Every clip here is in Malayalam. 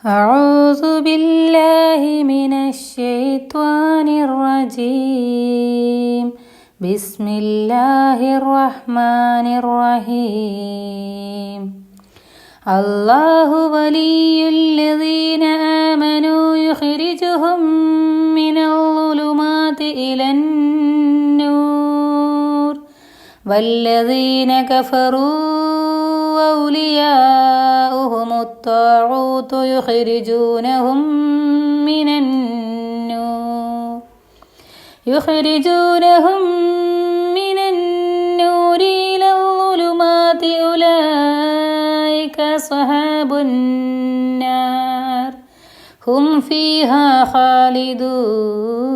أعوذ بالله من الشيطان الرجيم بسم الله الرحمن الرحيم الله ولي الذين آمنوا يخرجهم من الظلمات إلى النور والذين كفروا أولياؤهم الطاغوت يخرجونهم من النور إلى الظلمات أولئك أصحاب النار هم فيها خالدون.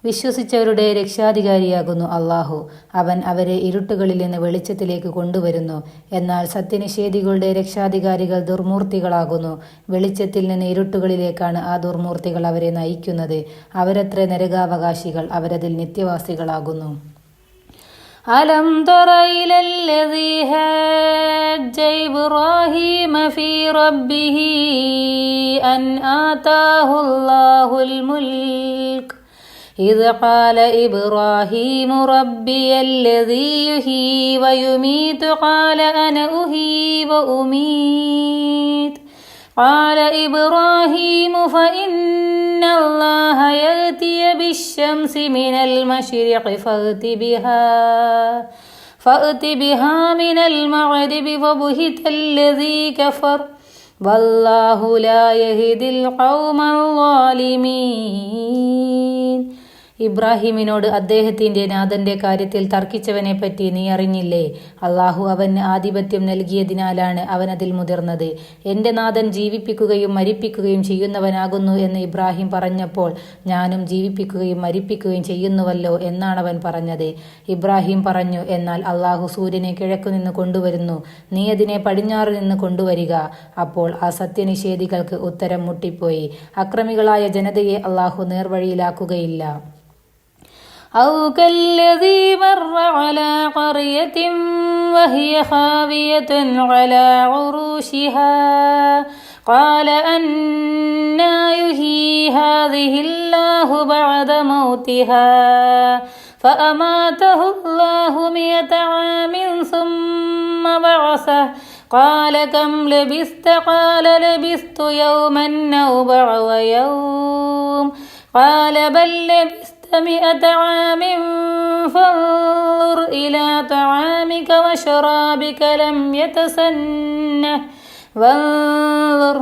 വിശ്വസിച്ചവരുടെ രക്ഷാധികാരിയാകുന്നു അള്ളാഹു. അവൻ അവരെ ഇരുട്ടുകളിൽ നിന്ന് വെളിച്ചത്തിലേക്ക് കൊണ്ടുവരുന്നു. എന്നാൽ സത്യനിഷേധികളുടെ രക്ഷാധികാരികൾ ദുർമൂർത്തികളാകുന്നു. വെളിച്ചത്തിൽ നിന്ന് ഇരുട്ടുകളിലേക്കാണ് ആ ദുർമൂർത്തികൾ അവരെ നയിക്കുന്നത്. അവരത്ര നരകാവകാശികൾ, അവരതിൽ നിത്യവാസികളാകുന്നു. അലം തറ ഇലല്ലദീ ഹജ്ജ ഇബ്രാഹീമ ഫീ റബ്ബിഹി അൻ ആതാഹുല്ലാഹുൽ മുൽക്ക് إذ قال إبراهيم ربي الذي يحيي ويميت قال أنا أحيي وأميت قال إبراهيم فإن الله يأتي بالشمس من المشرق فأت بها من المغرب فبهت الذي كفر والله لا يهدي القوم الظالمين. ഇബ്രാഹിമിനോട് അദ്ദേഹത്തിൻ്റെ നാഥൻ്റെ കാര്യത്തിൽ തർക്കിച്ചവനെപ്പറ്റി നീ അറിഞ്ഞില്ലേ? അള്ളാഹു അവന് ആധിപത്യം നൽകിയതിനാലാണ് അവൻ അതിൽ മുതിർന്നത്. എൻ്റെ നാഥൻ ജീവിപ്പിക്കുകയും മരിപ്പിക്കുകയും ചെയ്യുന്നവനാകുന്നു എന്ന് ഇബ്രാഹിം പറഞ്ഞപ്പോൾ ഞാനും ജീവിപ്പിക്കുകയും മരിപ്പിക്കുകയും ചെയ്യുന്നുവല്ലോ എന്നാണവൻ പറഞ്ഞത്. ഇബ്രാഹിം പറഞ്ഞു, എന്നാൽ അള്ളാഹു സൂര്യനെ കിഴക്കുനിന്ന് കൊണ്ടുവരുന്നു, നീ അതിനെ പടിഞ്ഞാറ് നിന്ന് കൊണ്ടുവരിക. അപ്പോൾ ആ സത്യനിഷേധികൾക്ക് ഉത്തരം മുട്ടിപ്പോയി. അക്രമികളായ ജനതയെ അള്ളാഹു നേർവഴിയിലാക്കുകയില്ല. أو كالذي مر على قرية وهي خاوية على عروشها قال أنى يحيي هذه الله بعد موتها فأماته الله 100 عام ثم بعثه قال كم لبثت قال لبثت يوما أو بعض يوم قال بل لبثت 100 عام فانظر إلى طعامك وشرابك لم يتسنه وانظر